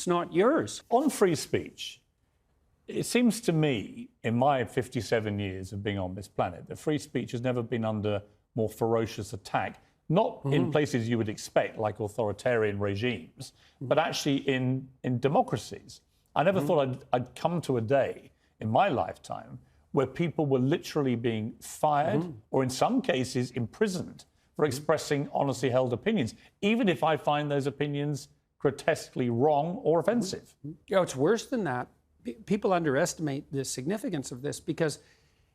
It's not yours. On free speech, it seems to me, in my 57 years of being on this planet, that free speech has never been under more ferocious attack, not in places you would expect, like authoritarian regimes, but actually in democracies. I never thought I'd come to a day in my lifetime where people were literally being fired or in some cases imprisoned for expressing honestly held opinions, even if I find those opinions grotesquely wrong or offensive. You know, it's worse than that. People underestimate the significance of this because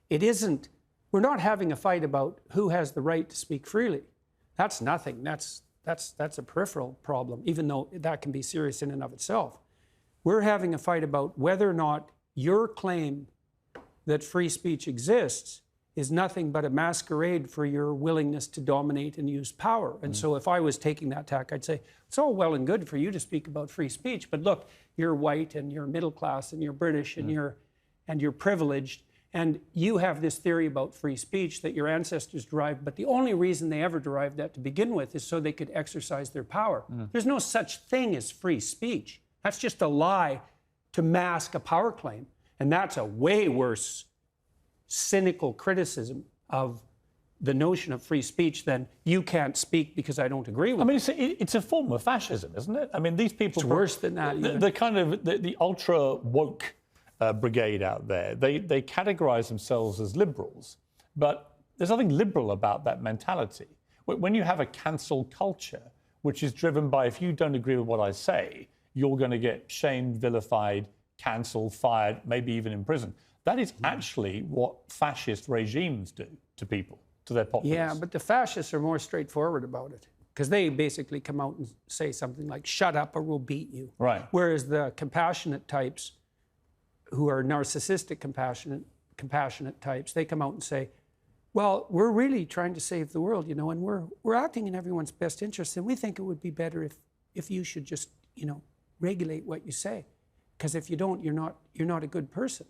it isn't, we're not having a fight about who has the right to speak freely. That's nothing. That's a peripheral problem, even though that can be serious in and of itself. We're having a fight about whether or not your claim that free speech exists is nothing but a masquerade for your willingness to dominate and use power. And so if I was taking that tack, I'd say, it's all well and good for you to speak about free speech, but look, you're white and you're middle class and you're British and you're privileged, and you have this theory about free speech that your ancestors derived, but the only reason they ever derived that to begin with is so they could exercise their power. There's no such thing as free speech. That's just a lie to mask a power claim. And that's a way worse cynical criticism of the notion of free speech than you can't speak because I don't agree with I mean, it's a form of fascism, isn't it? I mean, these people... It's worse than that. The kind of the ultra woke brigade out there, they categorize themselves as liberals, but there's nothing liberal about that mentality. When you have a cancel culture, which is driven by, if you don't agree with what I say, you're going to get shamed, vilified, cancelled, fired, maybe even imprisoned. That is actually what fascist regimes do to people, to their populace. Yeah, but the fascists are more straightforward about it because they basically come out and say something like, shut up or we'll beat you. Right. Whereas the compassionate types, who are narcissistic compassionate types, they come out and say, well, we're really trying to save the world, you know, and we're acting in everyone's best interest, and we think it would be better if you should just, you know, regulate what you say. Because if you don't, you're not a good person.